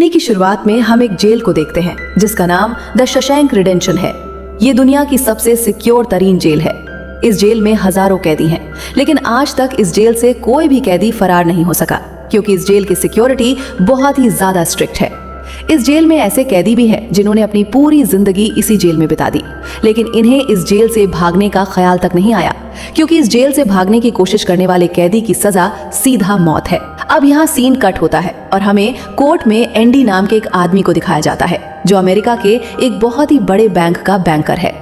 कहानी की शुरुआत में हम एक जेल को देखते हैं जिसका नाम द शशैंक रिडेम्पशन है। ये दुनिया की सबसे सिक्योर तरीन जेल है। इस जेल में हजारों कैदी हैं, लेकिन आज तक इस जेल से कोई भी कैदी फरार नहीं हो सका क्योंकि इस जेल की सिक्योरिटी बहुत ही ज्यादा स्ट्रिक्ट है। इस जेल में ऐसे कैदी भी हैं जिन्होंने अपनी पूरी जिंदगी इसी जेल में बिता दी, लेकिन इन्हें इस जेल से भागने का ख्याल तक नहीं आया क्योंकि इस जेल से भागने की कोशिश करने वाले कैदी की सजा सीधा मौत है। अब यहाँ सीन कट होता है और हमें कोर्ट में एंडी नाम के एक आदमी को दिखाया जाता है जो अमेरिका के एक बहुत ही बड़े बैंक का बैंकर है।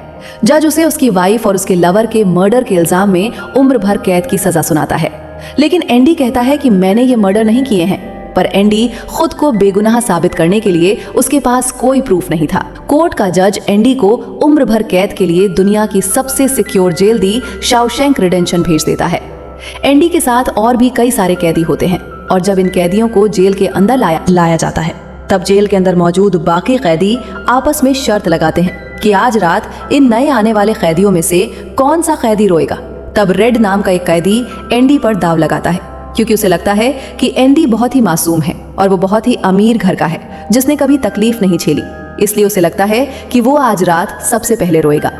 जज उसे उसकी वाइफ और उसके लवर के मर्डर के इल्जाम में उम्र भर कैद की सजा सुनाता है, लेकिन एंडी कहता है कि मैंने ये मर्डर नहीं किए हैं। पर एंडी खुद को बेगुनाह साबित करने के लिए उसके पास कोई प्रूफ नहीं था। कोर्ट का जज एंडी को उम्र भर कैद के लिए दुनिया की सबसे सिक्योर जेल दी शाओशैंक रिडेम्पशन भेज देता है। एंडी के साथ और भी कई सारे कैदी होते हैं और जब इन कैदियों को जेल के अंदर लाया जाता है तब जेल के अंदर मौजूद बाकी कैदी आपस में शर्त लगाते हैं कि आज रात इन नए आने वाले कैदियों में से कौन सा कैदी रोएगा। तब रेड नाम का एक कैदी एंडी पर दाव लगाता है क्योंकि उसे लगता है कि एंडी बहुत ही मासूम है और वो बहुत ही अमीर घर का है जिसने कभी तकलीफ नहीं झेली, इसलिए उसे लगता है कि वो आज रात सबसे पहले रोएगा।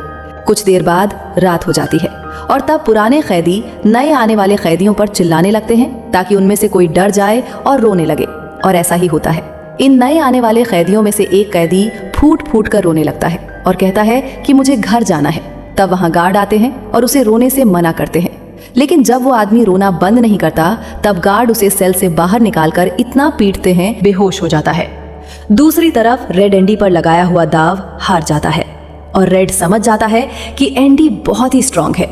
कुछ देर बाद रात हो जाती है और तब पुराने कैदी नए आने वाले कैदियों पर चिल्लाने लगते हैं ताकि उनमें से कोई डर जाए और रोने लगे, और ऐसा ही होता है। इन नए आने वाले कैदियों में से एक कैदी फूट फूट कर रोने लगता है और कहता है कि मुझे घर जाना है। तब वहां गार्ड आते हैं और उसे रोने से मना करते हैं, लेकिन जब वो आदमी रोना बंद नहीं करता तब गार्ड उसे सेल से बाहर निकालकर इतना पीटते हैं बेहोश हो जाता है। दूसरी तरफ रेड एंडी पर लगाया हुआ दाव हार जाता है और रेड समझ जाता है कि एंडी बहुत ही स्ट्रांग है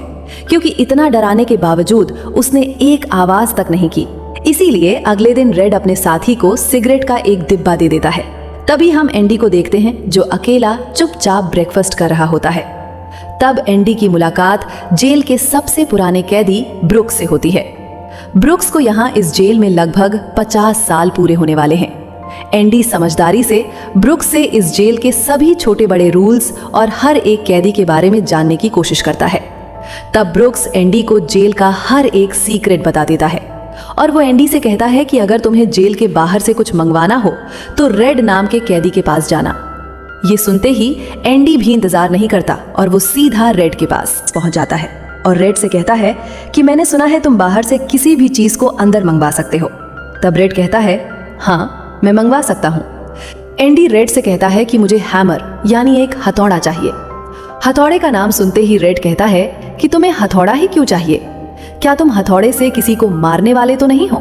क्योंकि इतना डराने के बावजूद उसने एक आवाज तक नहीं की। इसीलिए अगले दिन रेड अपने साथी को सिगरेट का एक डिब्बा दे देता है। तभी हम एंडी को देखते हैं जो अकेला चुपचाप ब्रेकफास्ट कर रहा होता है। तब एंडी की मुलाकात जेल के सबसे पुराने कैदी ब्रुक्स से होती है। ब्रुक्स को यहाँ इस जेल में लगभग 50 साल पूरे होने वाले हैं। एंडी समझदारी से ब्रुक्स से इस जेल के सभी छोटे बड़े रूल्स और हर एक कैदी के बारे में जानने की कोशिश करता है। तब ब्रुक्स एंडी को जेल का हर एक सीक्रेट बता देता है और वो एंडी से कहता है कि अगर तुम्हें जेल के बाहर से कुछ मंगवाना हो तो रेड नाम के कैदी के पास जाना। ये सुनते ही एंडी भी इंतजार नहीं करता और वो सीधा रेड के पास पहुंच जाता है और रेड से कहता है कि मैंने सुना है तुम बाहर से किसी भी चीज को अंदर मंगवा सकते हो। तब रेड कहता है हाँ मैं मंगवा सकता हूँ। एंडी रेड से कहता है कि मुझे हैमर यानी एक हथौड़ा चाहिए। हथौड़े का नाम सुनते ही रेड कहता है कि तुम्हें हथौड़ा ही क्यों चाहिए, क्या तुम हथौड़े से किसी को मारने वाले तो नहीं हो।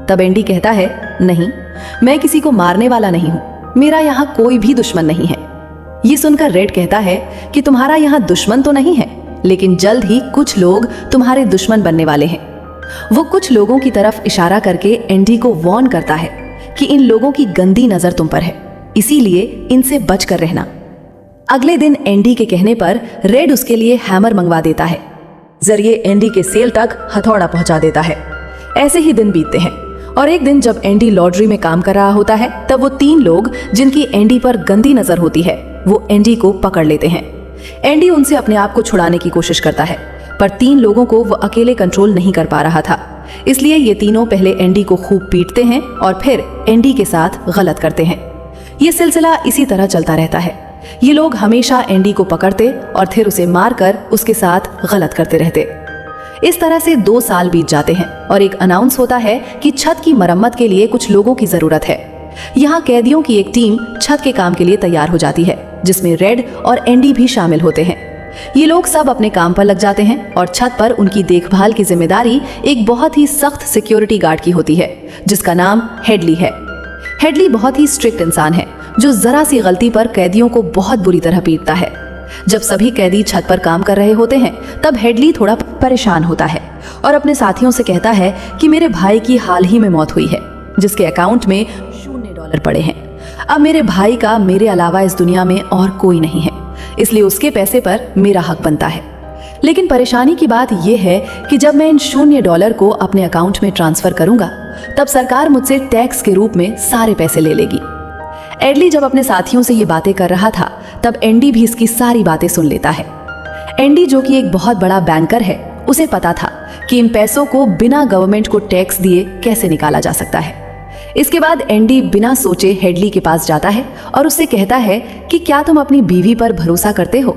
तब एंडी कहता है नहीं, मैं किसी को मारने वाला नहीं हूँ, मेरा यहाँ कोई भी दुश्मन नहीं है। ये सुनकर रेड कहता है कि तुम्हारा यहाँ दुश्मन तो नहीं है, लेकिन जल्द ही कुछ लोग तुम्हारे दुश्मन बनने वाले हैं। वो कुछ लोगों की तरफ इशारा करके एंडी को वार्न करता है कि इन लोगों की गंदी नजर तुम पर है, इसीलिए इनसे बच कर रहना। अगले दिन एंडी के कहने पर रेड उसके लिए हैमर मंगवा देता है, जरिए एंडी के सेल तक हथौड़ा पहुंचा देता है। ऐसे ही दिन बीतते हैं और एक दिन जब एंडी लॉन्ड्री में काम कर रहा होता है तब वो 3 लोग जिनकी एंडी पर गंदी नजर होती है वो एंडी को पकड़ लेते हैं। एंडी उनसे अपने आप को छुड़ाने की कोशिश करता है पर 3 लोगों को वो अकेले कंट्रोल नहीं कर पा रहा था, इसलिए ये तीनों पहले एंडी को खूब पीटते हैं और फिर एंडी के साथ गलत करते हैं। ये सिलसिला इसी तरह चलता रहता है। ये लोग हमेशा एंडी को पकड़ते और फिर उसे मारकर उसके साथ गलत करते रहते। इस तरह से 2 साल बीत जाते हैं और एक अनाउंस होता है कि छत की मरम्मत के लिए कुछ लोगों की जरूरत है। यहाँ कैदियों की एक टीम छत के काम के लिए तैयार हो जाती है जिसमें रेड और एंडी भी शामिल होते हैं। ये लोग सब अपने काम पर लग जाते हैं और छत पर उनकी देखभाल की जिम्मेदारी एक बहुत ही सख्त सिक्योरिटी गार्ड की होती है जिसका नाम हेडली है। हेडली बहुत ही स्ट्रिक्ट इंसान है जो जरा सी गलती पर कैदियों को बहुत बुरी तरह पीटता है। जब सभी कैदी छत पर काम कर रहे होते हैं तब हेडली थोड़ा परेशान होता है और अपने साथियों से कहता है कि मेरे भाई की हाल ही में मौत हुई है जिसके अकाउंट में $0 पड़े हैं। अब मेरे भाई का मेरे अलावा इस दुनिया में और कोई नहीं है, इसलिए उसके पैसे पर मेरा हक बनता है। लेकिन परेशानी की बात यह है कि जब मैं इन $0 को अपने अकाउंट में ट्रांसफर करूंगा तब सरकार मुझसे टैक्स के रूप में सारे पैसे ले लेगी। एडली जब अपने साथियों से ये बातें कर रहा था तब एंडी भी इसकी सारी बातें सुन लेता है। एंडी जो कि एक बहुत बड़ा बैंकर है, उसे पता था कि इन पैसों को बिना गवर्नमेंट को टैक्स दिए कैसे निकाला जा सकता है। इसके बाद एंडी बिना सोचे हेडली के पास जाता है और उससे कहता है कि क्या तुम अपनी बीवी पर भरोसा करते हो।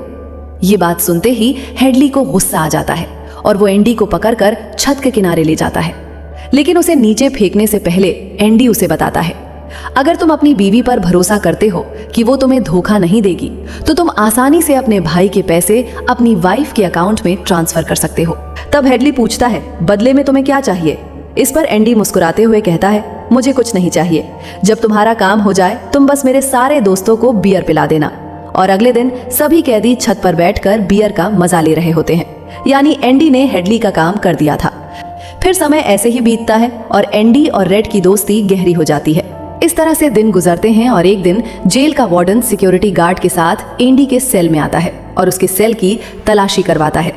ये बात सुनते ही हेडली को गुस्सा आ जाता है और वो एंडी को पकड़कर छत के किनारे ले जाता है, लेकिन उसे नीचे फेंकने से पहले एंडी उसे बताता है, अगर तुम अपनी बीवी पर भरोसा करते हो कि वो तुम्हें धोखा नहीं देगी, तो तुम आसानी से अपने भाई के पैसे अपनी वाइफ के अकाउंट में ट्रांसफर कर सकते हो। तब हेडली पूछता है, बदले में तुम्हें क्या चाहिए? इस पर एंडी मुस्कुराते हुए कहता है, मुझे कुछ नहीं चाहिए। जब तुम्हारा काम हो जाए तुम बस मेरे सारे दोस्तों को बियर पिला देना। और अगले दिन सभी कैदी छत पर बैठकर बियर का मजा ले रहे होते हैं, यानी एंडी ने हेडली का काम कर दिया था। फिर समय ऐसे ही बीतता है और एंडी और रेड की दोस्ती गहरी हो जाती है। इस तरह से दिन गुजरते हैं और एक दिन जेल का वार्डन सिक्योरिटी गार्ड के साथ एंडी के सेल में आता है और उसके सेल की तलाशी करवाता है।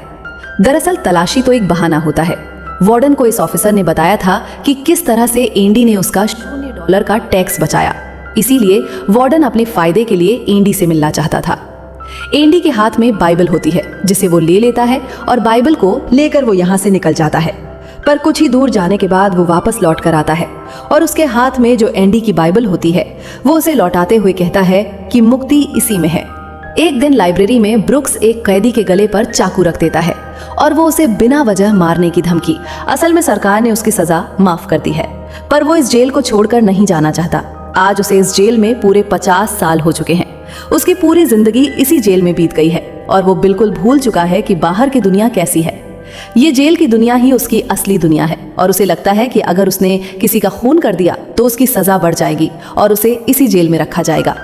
दरअसल तलाशी तो एक बहाना होता है। वार्डन को इस ऑफिसर ने बताया था कि किस तरह से एंडी ने उसका $0 का टैक्स बचाया, इसीलिए वार्डन अपने फायदे के लिए एंडी से मिलना चाहता था। एंडी के हाथ में बाइबल होती है जिसे वो ले लेता है और बाइबल को लेकर वो यहाँ से निकल जाता है। पर कुछ ही दूर जाने के बाद वो वापस लौट कर आता है और उसके हाथ में जो एंडी की बाइबल होती है वो उसे लौटाते हुए कहता है कि मुक्ति इसी में है। एक दिन लाइब्रेरी में ब्रुक्स एक कैदी के गले पर चाकू रख देता है और वो उसे बिना वजह मारने की धमकी, असल में सरकार ने उसकी सजा माफ कर दी है, पर वो इस जेल को छोड़कर नहीं जाना चाहता। आज उसे इस जेल में पूरे 50 साल हो चुके हैं। उसकी पूरी जिंदगी इसी जेल में बीत गई है और वो बिल्कुल भूल चुका है कि बाहर की दुनिया कैसी है। ये जेल की दुनिया ही उसकी असली दुनिया है और उसे लगता है कि अगर उसने किसी का खून कर दिया तो उसकी सजा बढ़ जाएगी और उसे इसी जेल में रखा जाएगा।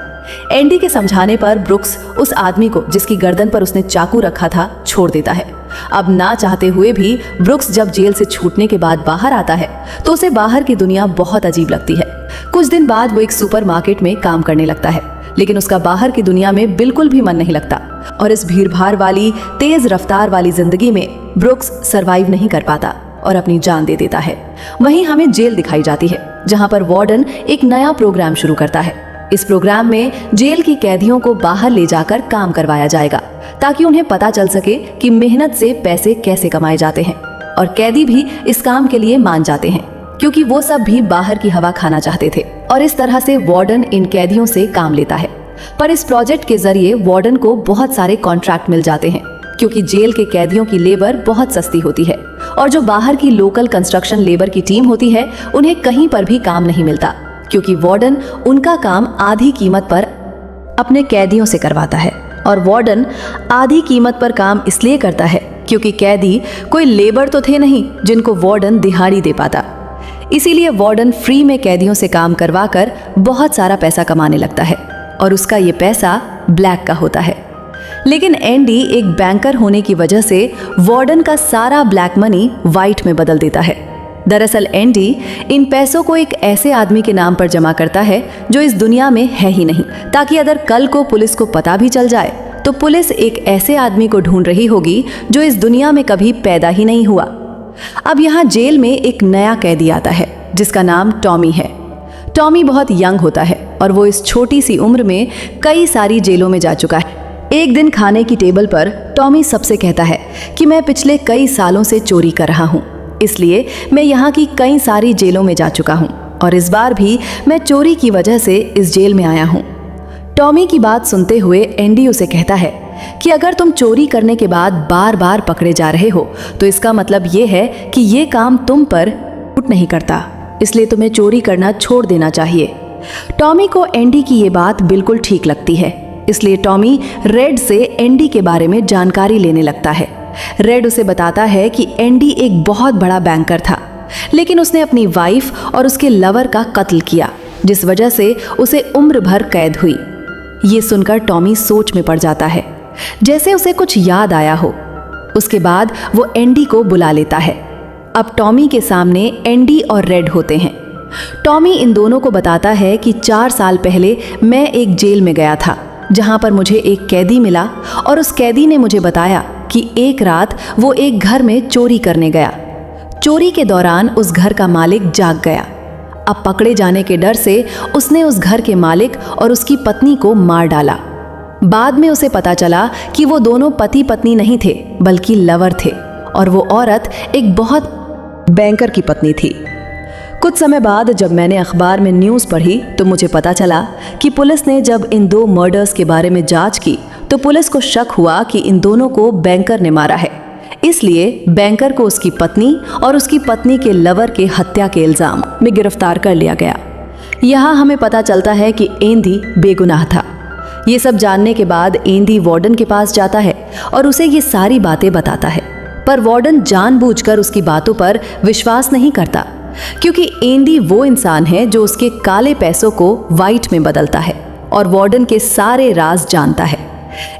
एंडी के समझाने पर ब्रुक्स उस आदमी को जिसकी गर्दन पर उसने चाकू रखा था छोड़ देता है। अब ना चाहते हुए भी ब्रुक्स जब जेल से छूटने के बाद बाहर आता है तो उसे बाहर की दुनिया बहुत अजीब लगती है। कुछ दिन बाद वो एक सुपरमार्केट में काम करने लगता है, लेकिन उसका बाहर की दुनिया में बिल्कुल भी मन नहीं लगता और इस भीड़-भाड़ वाली तेज रफ्तार वाली जिंदगी में ब्रुक्स सरवाइव नहीं कर पाता और अपनी जान दे देता है। वहीं हमें जेल दिखाई जाती है जहां पर वार्डन एक नया प्रोग्राम शुरू करता है। इस प्रोग्राम में जेल की कैदियों को बाहर ले जाकर काम करवाया जाएगा ताकि उन्हें पता चल सके कि मेहनत से पैसे कैसे कमाए जाते हैं, और कैदी भी इस काम के लिए मान जाते हैं क्योंकि वो सब भी बाहर की हवा खाना चाहते थे। और इस तरह से वार्डन इन कैदियों से काम लेता है। पर इस प्रोजेक्ट के जरिए वार्डन को बहुत सारे कॉन्ट्रैक्ट मिल जाते हैं क्योंकि जेल के कैदियों की लेबर बहुत सस्ती होती है और जो बाहर की लोकल कंस्ट्रक्शन लेबर की टीम होती है उन्हें कहीं पर भी काम नहीं मिलता क्योंकि वार्डन उनका काम आधी कीमत पर अपने कैदियों से करवाता है। और वार्डन आधी कीमत पर काम इसलिए करता है क्योंकि कैदी कोई लेबर तो थे नहीं जिनको वार्डन दिहाड़ी दे पाता। इसीलिए वार्डन फ्री में कैदियों से काम करवाकर बहुत सारा पैसा कमाने लगता है और उसका ये पैसा ब्लैक का होता है। लेकिन एंडी एक बैंकर होने की वजह से वार्डन का सारा ब्लैक मनी वाइट में बदल देता है। दरअसल एंडी इन पैसों को एक ऐसे आदमी के नाम पर जमा करता है जो इस दुनिया में है ही नहीं, ताकि अगर कल को पुलिस को पता भी चल जाए तो पुलिस एक ऐसे आदमी को ढूंढ रही होगी जो इस दुनिया में कभी पैदा ही नहीं हुआ। अब यहाँ जेल में एक नया कैदी आता है जिसका नाम टॉमी है। टॉमी बहुत यंग होता है और वो इस छोटी सी उम्र में कई सारी जेलों में जा चुका है। एक दिन खाने की टेबल पर टॉमी सबसे कहता है कि मैं पिछले कई सालों से चोरी कर रहा हूँ, इसलिए मैं यहाँ की कई सारी जेलों में जा चुका हूँ और इस बार भी मैं चोरी की वजह से इस जेल में आया हूँ। टॉमी की बात सुनते हुए एंडी उसे कहता है कि अगर तुम चोरी करने के बाद बार बार पकड़े जा रहे हो तो इसका मतलब ये है कि ये काम तुम पर सूट नहीं करता, इसलिए तुम्हें चोरी करना छोड़ देना चाहिए। टॉमी को एंडी की ये बात बिल्कुल ठीक लगती है, इसलिए टॉमी रेड से एंडी के बारे में जानकारी लेने लगता है। रेड उसे बताता है कि एंडी एक बहुत बड़ा बैंकर था, लेकिन उसने अपनी वाइफ और उसके लवर का कत्ल किया, जिस वजह से उसे उम्र भर कैद हुई। ये सुनकर टॉमी सोच में पड़ जाता है, जैसे उसे कुछ याद आया हो। उसके बाद वो एंडी को बुला लेता है। अब टॉमी के सामने एंडी और रेड होते हैं। टॉमी इन दोनों को बताता है कि 4 साल पहले मैं एक जेल में गया था जहां पर मुझे एक कैदी मिला और उस कैदी ने मुझे बताया कि एक रात वो एक घर में चोरी करने गया। चोरी के दौरान उस घर का मालिक जाग गया। अब पकड़े जाने के डर से उसने उस घर के मालिक और उसकी पत्नी को मार डाला। बाद में उसे पता चला कि वो दोनों पति पत्नी नहीं थे बल्कि लवर थे और वो औरत एक बहुत बैंकर की पत्नी थी। कुछ समय बाद जब मैंने अखबार में न्यूज़ पढ़ी तो मुझे पता चला कि पुलिस ने जब इन 2 मर्डर्स के बारे में जांच की तो पुलिस को शक हुआ कि इन दोनों को बैंकर ने मारा है। इसलिए बैंकर को उसकी पत्नी और उसकी पत्नी के लवर के हत्या के इल्जाम में गिरफ्तार कर लिया गया। यहाँ हमें पता चलता है कि एंडी बेगुनाह था। ये सब जानने के बाद एंडी वार्डन के पास जाता है और उसे ये सारी बातें बताता है, पर वार्डन जानबूझकर उसकी बातों पर विश्वास नहीं करता, क्योंकि एंडी वो इंसान है जो उसके काले पैसों को वाइट में बदलता है और वार्डन के सारे राज जानता है।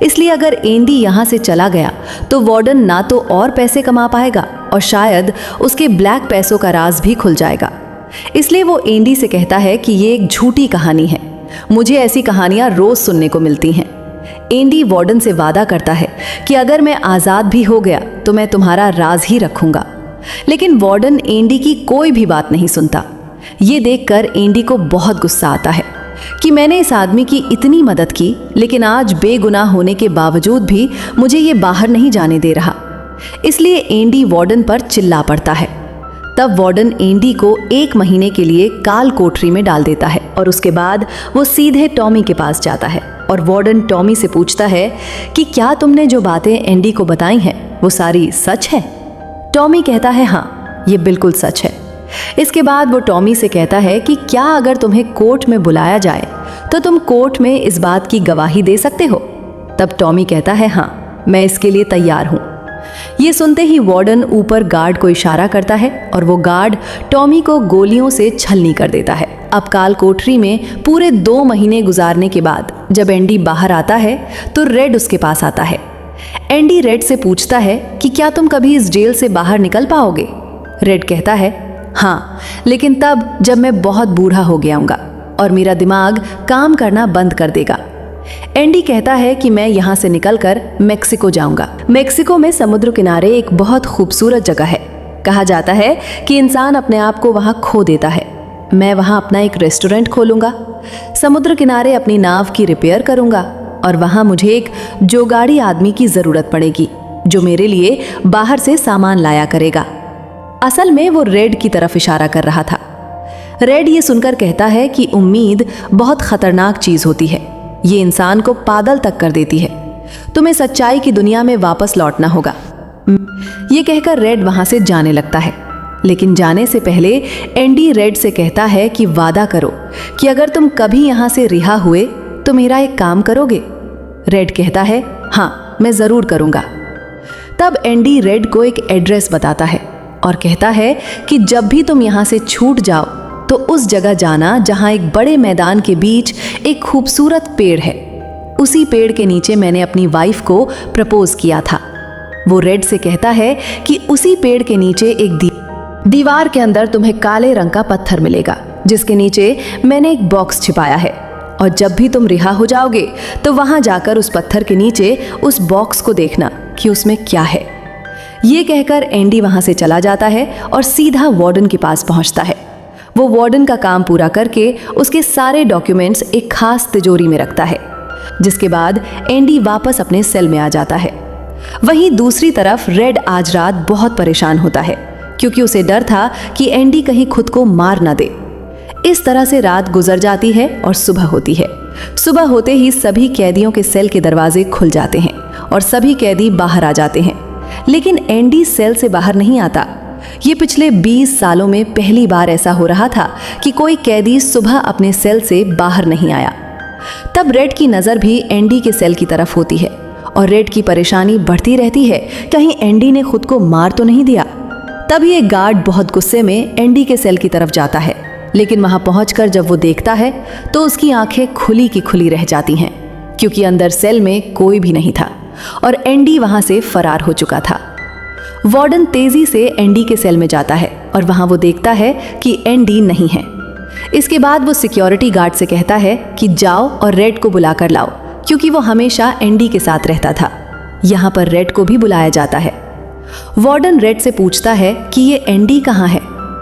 इसलिए अगर एंडी यहाँ से चला गया तो वार्डन ना तो और पैसे कमा पाएगा और शायद उसके ब्लैक पैसों का राज भी खुल जाएगा। इसलिए वो एंडी से कहता है कि ये एक झूठी कहानी है, मुझे ऐसी कहानियां रोज सुनने को मिलती हैं। एंडी वार्डन से वादा करता है कि अगर मैं आज़ाद भी हो गया तो मैं तुम्हारा राज ही रखूंगा, लेकिन वार्डन एंडी की कोई भी बात नहीं सुनता। ये देखकर एंडी को बहुत गुस्सा आता है कि मैंने इस आदमी की इतनी मदद की, लेकिन आज बेगुनाह होने के बावजूद भी मुझे ये बाहर नहीं जाने दे रहा। इसलिए एंडी वार्डन पर चिल्ला पड़ता है। तब वार्डन एंडी को 1 महीने के लिए काल कोठरी में डाल देता है और उसके बाद वो सीधे टॉमी के पास जाता है और वार्डन टॉमी से पूछता है कि क्या तुमने जो बातें एंडी को बताई हैं वो सारी सच है। टॉमी कहता है हाँ, ये बिल्कुल सच है। इसके बाद वो टॉमी से कहता है कि क्या अगर तुम्हें कोर्ट में बुलाया जाए तो तुम कोर्ट में इस बात की गवाही दे सकते हो। तब टॉमी कहता है हाँ, मैं इसके लिए तैयार हूँ। ये सुनते ही वार्डन ऊपर गार्ड को इशारा करता है और वो गार्ड टॉमी को गोलियों से छलनी कर देता है। अब काल कोठरी में पूरे 2 महीने गुजारने के बाद जब एंडी बाहर आता है तो रेड उसके पास आता है। एंडी रेड से पूछता है कि क्या तुम कभी इस जेल से बाहर निकल पाओगे। रेड कहता है हाँ, लेकिन तब जब मैं बहुत बूढ़ा हो गयाऊंगा और मेरा दिमाग काम करना बंद कर देगा। एंडी कहता है कि मैं यहाँ से निकलकर मेक्सिको जाऊंगा। मेक्सिको में समुद्र किनारे एक बहुत खूबसूरत जगह है। कहा जाता है कि इंसान अपने आप को वहाँ खो देता है। मैं वहाँ अपना एक रेस्टोरेंट खोलूंगा, समुद्र किनारे अपनी नाव की रिपेयर करूंगा और वहाँ मुझे एक जोगाड़ी आदमी की ज़रूरत पड़ेगी जो मेरे लिए बाहर से सामान लाया करेगा। असल में वो रेड की तरफ इशारा कर रहा था। रेड ये सुनकर कहता है कि उम्मीद बहुत खतरनाक चीज़ होती है, ये इंसान को पागल तक कर देती है। तुम्हें सच्चाई की दुनिया में वापस लौटना होगा। ये कहकर रेड वहां से जाने लगता है, लेकिन जाने से पहले एंडी रेड से कहता है कि वादा करो कि अगर तुम कभी यहां से रिहा हुए तो मेरा एक काम करोगे। रेड कहता है हाँ, मैं ज़रूर करूँगा। तब एंडी रेड को एक एड्रेस बताता है और कहता है कि जब भी तुम यहाँ से छूट जाओ तो उस जगह जाना जहाँ एक बड़े मैदान के बीच एक खूबसूरत पेड़ है। उसी पेड़ के नीचे मैंने अपनी वाइफ को प्रपोज किया था। वो रेड से कहता है कि उसी पेड़ के नीचे एक दीवार के अंदर तुम्हें काले रंग का पत्थर मिलेगा जिसके नीचे मैंने एक बॉक्स छिपाया है, और जब भी तुम रिहा हो जाओगे तो वहां जाकर उस पत्थर के नीचे उस बॉक्स को देखना कि उसमें क्या है। ये कहकर एंडी वहां से चला जाता है और सीधा वार्डन के पास पहुंचता है। वो वार्डन का काम पूरा करके उसके सारे डॉक्यूमेंट्स एक खास तिजोरी में रखता है, जिसके बाद एंडी वापस अपने सेल में आ जाता है। वहीं दूसरी तरफ रेड आज रात बहुत परेशान होता है क्योंकि उसे डर था कि एंडी कहीं खुद को मार न दे। इस तरह से रात गुजर जाती है और सुबह होती है। सुबह होते ही सभी कैदियों के सेल के दरवाजे खुल जाते हैं और सभी कैदी बाहर आ जाते हैं, लेकिन एंडी सेल से बाहर नहीं आता। ये पिछले 20 सालों में पहली बार ऐसा हो रहा था कि कोई कैदी सुबह अपने सेल से बाहर नहीं आया। तब रेड की नज़र भी एंडी के सेल की तरफ होती है और रेड की परेशानी बढ़ती रहती है, कहीं एंडी ने खुद को मार तो नहीं दिया। तभी एक गार्ड बहुत गुस्से में एंडी के सेल की तरफ जाता है, लेकिन वहां पहुंचकर जब वो देखता है तो उसकी आंखें खुली की खुली रह जाती हैं, क्योंकि अंदर सेल में कोई भी नहीं था और एंडी वहां से फरार हो चुका था। वार्डन तेजी से एंडी के सेल में जाता है और वहां वो देखता है कि एंडी नहीं है। इसके बाद वो सिक्योरिटी गार्ड से कहता है कि जाओ और रेड को बुला कर लाओ, क्योंकि वो हमेशा एंडी के साथ रहता था। यहाँ पर रेड को भी बुलाया जाता है। वार्डन रेड से पूछता है कि ये एंडी कहाँ है।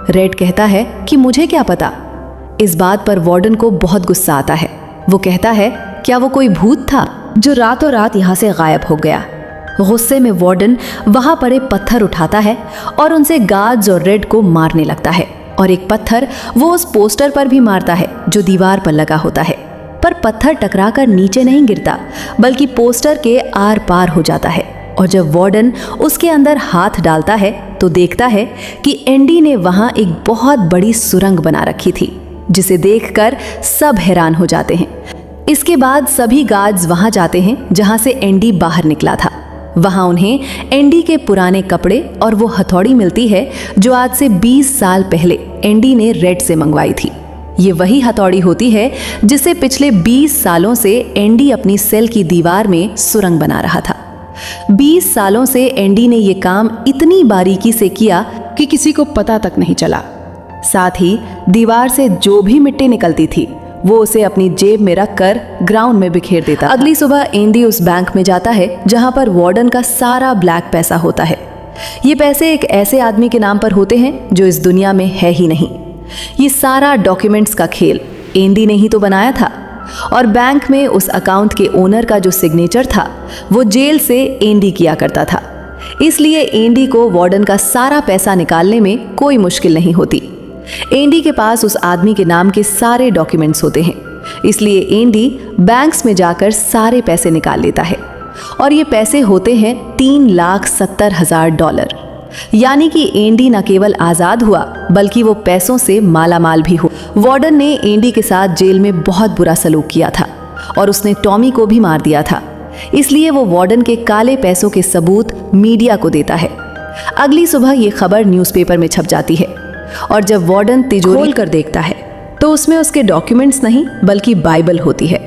रेड कहता है कि मुझे क्या पता। इस बात पर वार्डन को बहुत गुस्सा आता है। वो कहता है क्या वो कोई भूत था जो रातों रात यहाँ से गायब हो गया। गुस्से में वार्डन वहां पड़े पत्थर उठाता है और उनसे गार्ड्स और रेड को मारने लगता है और एक पत्थर वो उस पोस्टर पर भी मारता है जो दीवार पर लगा होता है। पर पत्थर टकराकर नीचे नहीं गिरता, बल्कि पोस्टर के आर पार हो जाता है। और जब वार्डन उसके अंदर हाथ डालता है तो देखता है कि एंडी ने वहां एक बहुत बड़ी सुरंग बना रखी थी, जिसे देखकर सब हैरान हो जाते हैं। इसके बाद सभी गार्ड्स वहां जाते हैं जहां से एंडी बाहर निकला था। वहां उन्हें एंडी के पुराने कपड़े और वो हथौड़ी मिलती है जो आज से 20 साल पहले एंडी ने रेड से मंगवाई थी। ये वही हथौड़ी होती है जिसे पिछले 20 सालों से एंडी अपनी सेल की दीवार में सुरंग बना रहा था। 20 सालों से एंडी ने ये काम इतनी बारीकी से किया कि किसी को पता तक नहीं चला। साथ ही दीवार से जो भी मिट्टी निकलती थी वो उसे अपनी जेब में रखकर ग्राउंड में बिखेर देता। अगली सुबह एंडी उस बैंक में जाता है जहां पर वार्डन का सारा ब्लैक पैसा होता है। ये पैसे एक ऐसे आदमी के नाम पर होते हैं जो इस दुनिया में है ही नहीं। ये सारा डॉक्यूमेंट्स का खेल एंडी ने ही तो बनाया था। और बैंक में उस अकाउंट के ओनर का जो सिग्नेचर था वो जेल से एंडी किया करता था। इसलिए एंडी को वार्डन का सारा पैसा निकालने में कोई मुश्किल नहीं होती। एंडी के पास उस आदमी के नाम के सारे डॉक्यूमेंट्स होते हैं, इसलिए एंडी बैंक्स में जाकर सारे पैसे निकाल लेता है। और ये पैसे होते हैं $3,70,000। यानी कि एंडी न केवल आजाद हुआ बल्कि वो पैसों से मालामाल भी हुआ। वार्डन ने एंडी के साथ जेल में बहुत बुरा सलूक किया था और उसने टॉमी को भी मार दिया था। इसलिए वो वार्डन के काले पैसों के सबूत मीडिया को देता है। अगली सुबह ये खबर न्यूज़पेपर में छप जाती है और जब वार्डन तिजोरी खोल कर देखता है तो उसमें उसके डॉक्यूमेंट्स नहीं बल्कि बाइबल होती है।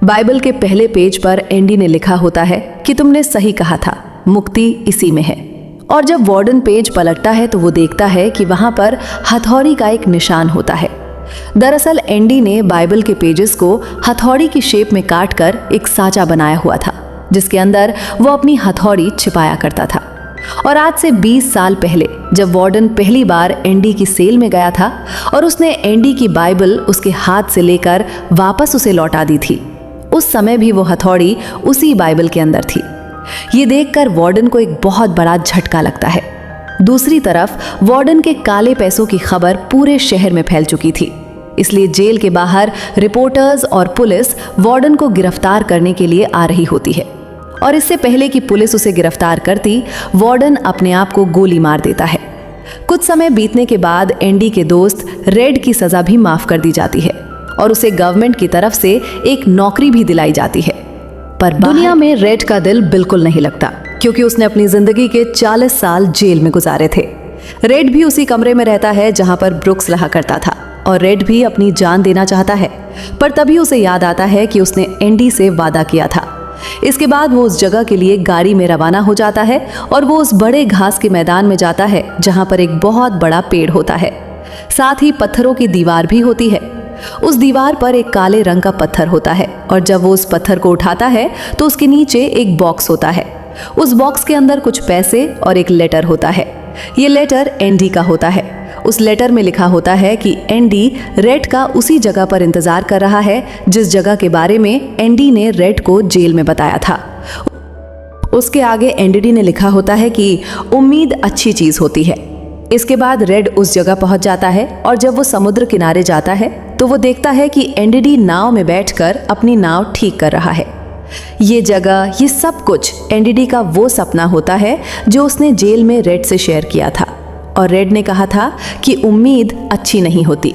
बाइबल के पहले पेज पर एंडी ने लिखा होता है कि तुमने सही कहा था, मुक्ति इसी में है। और जब वार्डन पेज पलटता है तो वो देखता है कि वहां पर हथौड़ी का एक निशान होता है। दरअसल एंडी ने बाइबल के पेजेस को हथौड़ी की शेप में काटकर एक साँचा बनाया हुआ था, जिसके अंदर वो अपनी हथौड़ी छिपाया करता था। और आज से 20 साल पहले जब वार्डन पहली बार एंडी की सेल में गया था और उसने एंडी की बाइबल उसके हाथ से लेकर वापस उसे लौटा दी थी, उस समय भी वो हथौड़ी उसी बाइबल के अंदर थी। ये देखकर वार्डन को एक बहुत बड़ा झटका लगता है। दूसरी तरफ वार्डन के काले पैसों की खबर पूरे शहर में फैल चुकी थी, इसलिए जेल के बाहर रिपोर्टर्स और पुलिस वार्डन को गिरफ्तार करने के लिए आ रही होती है। और इससे पहले कि पुलिस उसे गिरफ्तार करती, वार्डन अपने आप को गोली मार देता है। कुछ समय बीतने के बाद एंडी के दोस्त रेड की सजा भी माफ कर दी जाती है और उसे गवर्नमेंट की तरफ से एक नौकरी भी दिलाई जाती है। पर दुनिया में रेड का दिल बिल्कुल नहीं लगता, क्योंकि उसने अपनी जिंदगी के 40 साल जेल में गुजारे थे। रेड भी उसी कमरे में रहता है जहां पर ब्रुक्स रहा करता था और रेड भी अपनी जान देना चाहता है, पर तभी उसे याद आता है कि उसने एंडी से वादा किया था। इसके बाद वो उस जगह के लिए गाड़ी में रवाना हो जाता है और वो उस बड़े घास के मैदान में जाता है जहां पर एक बहुत बड़ा पेड़ होता है। साथ ही पत्थरों की दीवार भी होती है। उस दीवार पर एक काले रंग का पत्थर होता है और जब वो उस पत्थर को उठाता है तो उसके नीचे एक बॉक्स होता है। उस बॉक्स के अंदर कुछ पैसे और एक लेटर होता है। ये लेटर एंडी का होता है। उस लेटर में लिखा होता है कि एंडी रेड का उसी जगह पर इंतजार कर रहा है जिस जगह के बारे में एंडी ने रेड को जेल में बताया था। उसके आगे एंडी ने लिखा होता है कि उम्मीद अच्छी चीज होती है। इसके बाद रेड उस जगह पहुंच जाता है और जब वो समुद्र किनारे जाता है तो वो देखता है कि एंडी नाव में बैठकर अपनी नाव ठीक कर रहा है। ये जगह, ये सब कुछ एंडी का वो सपना होता है जो उसने जेल में रेड से शेयर किया था और रेड ने कहा था कि उम्मीद अच्छी नहीं होती।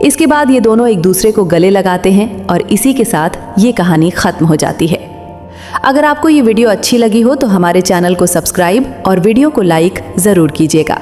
इसके बाद ये दोनों एक दूसरे को गले लगाते हैं और इसी के साथ ये कहानी खत्म हो जाती है। अगर आपको ये वीडियो अच्छी लगी हो तो हमारे चैनल को सब्सक्राइब और वीडियो को लाइक ज़रूर कीजिएगा।